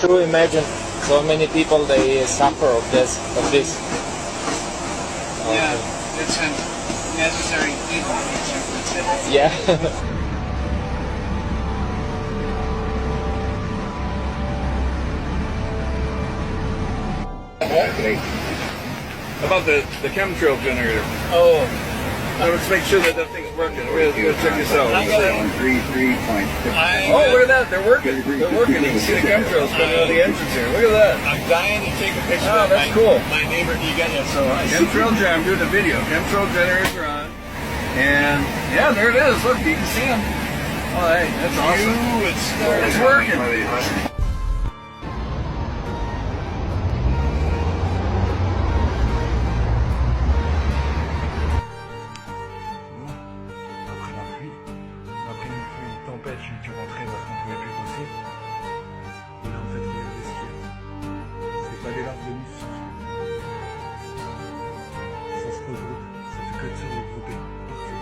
to imagine so many people they suffer of this. Yeah, it's a necessary evil. Yeah. About the chemtrail generator. Oh. Let's make sure that thing's working. We'll check this out. I got it. Oh, look at that. They're working. They're working. You can see the chemtrails coming out of the engines here. Look at that. I'm dying to take a picture. Oh, that's cool. My neighbor, you got it. So chemtrail gen, I'm doing a video. Chemtrail generators are on. And yeah, there it is. Look, you can see them. Oh, hey, that's awesome. It's working. Tu rentrais parce qu'on pouvait plus bosser. Et là, en fait, il y a des skieurs. C'est pas des larves de muscles. Ça se regroupe. Ça fait que de se regrouper. Parfait.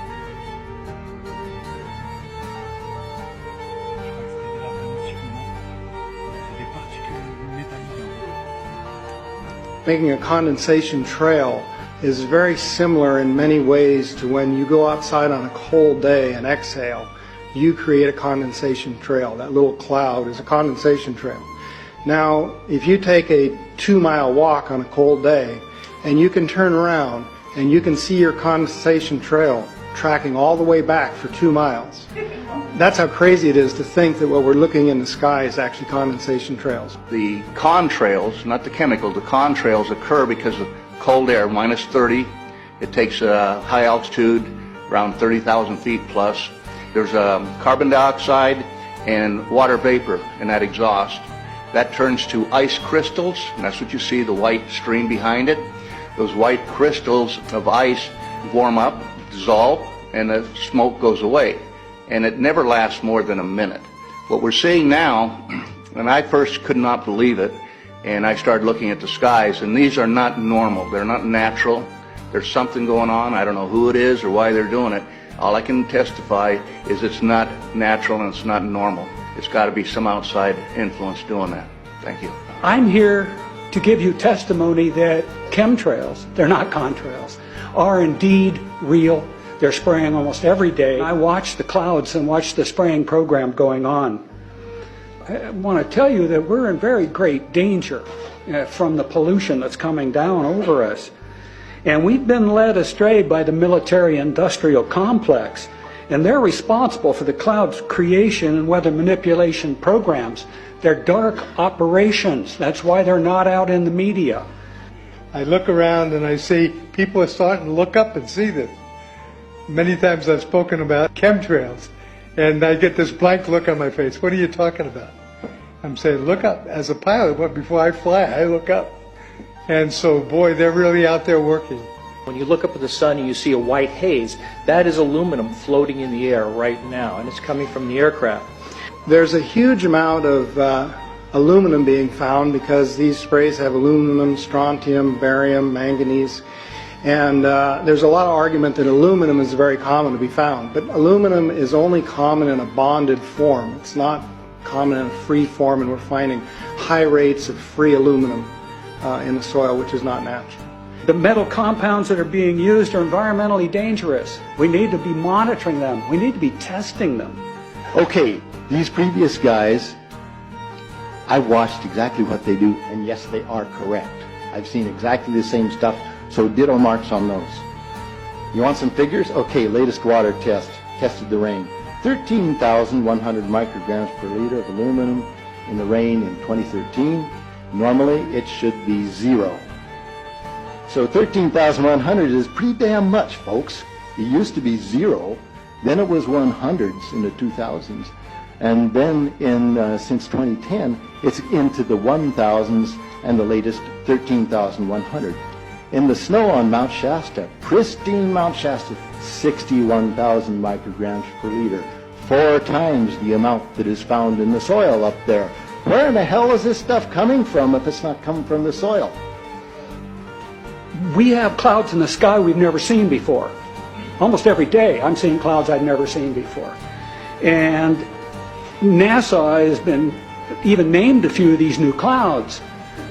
Je crois que c'était des larves de muscles, non? C'est des particules métalliques. Making a condensation trail is very similar in many ways to when you go outside on a cold day and exhale. You create a condensation trail. That little cloud is a condensation trail. Now, if you take a 2-mile walk on a cold day and you can turn around and you can see your condensation trail tracking all the way back for 2 miles. That's how crazy it is to think that what we're looking in the sky is actually condensation trails. The contrails, not the chemical, the contrails occur because of cold air, minus 30. It takes a high altitude, around 30,000 feet plus. There's carbon dioxide and water vapor in that exhaust. That turns to ice crystals, and that's what you see, the white stream behind it. Those white crystals of ice warm up, dissolve, and the smoke goes away. And it never lasts more than a minute. What we're seeing now, and I first could not believe it, and I started looking at the skies, and these are not normal. They're not natural. There's something going on. I don't know who it is or why they're doing it. All I can testify is it's not natural and it's not normal. It's got to be some outside influence doing that. Thank you. I'm here to give you testimony that chemtrails, they're not contrails, are indeed real. They're spraying almost every day. I watch the clouds and watch the spraying program going on. I want to tell you that we're in very great danger from the pollution that's coming down over us. And we've been led astray by the military-industrial complex, and they're responsible for the cloud's creation and weather manipulation programs. They're dark operations. That's why they're not out in the media. I look around and I see people are starting to look up and see this. Many times I've spoken about chemtrails, and I get this blank look on my face. What are you talking about? I'm saying, look up. As a pilot, before I fly, I look up. And so, boy, they're really out there working. When you look up at the sun and you see a white haze, that is aluminum floating in the air right now, and it's coming from the aircraft. There's a huge amount of aluminum being found because these sprays have aluminum, strontium, barium, manganese. And there's a lot of argument that aluminum is very common to be found. But aluminum is only common in a bonded form. It's not common in a free form, and we're finding high rates of free aluminum in the soil, which is not natural. The metal compounds that are being used are environmentally dangerous. We need to be monitoring them. We need to be testing them. Okay, these previous guys, I've watched exactly what they do, and yes, they are correct. I've seen exactly the same stuff, so ditto marks on those. You want some figures? Okay, latest water test, tested the rain. 13,100 micrograms per liter of aluminum in the rain in 2013. Normally, it should be 0. So 13,100 is pretty damn much, folks. It used to be 0, then it was 100s in the 2000s, and then since 2010, it's into the 1000s and the latest 13,100. In the snow on Mount Shasta, pristine Mount Shasta, 61,000 micrograms per liter, 4 times the amount that is found in the soil up there. Where in the hell is this stuff coming from if it's not coming from the soil? We have clouds in the sky we've never seen before. Almost every day I'm seeing clouds I've never seen before. And NASA has been even named a few of these new clouds.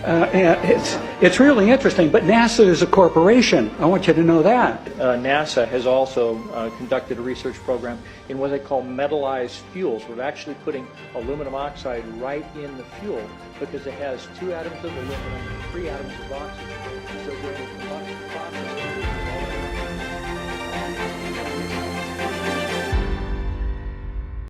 And it's really interesting, but NASA is a corporation. I want you to know that. NASA has also conducted a research program in what they call metallized fuels. We're actually putting aluminum oxide right in the fuel because it has 2 atoms of aluminum and 3 atoms of oxygen. So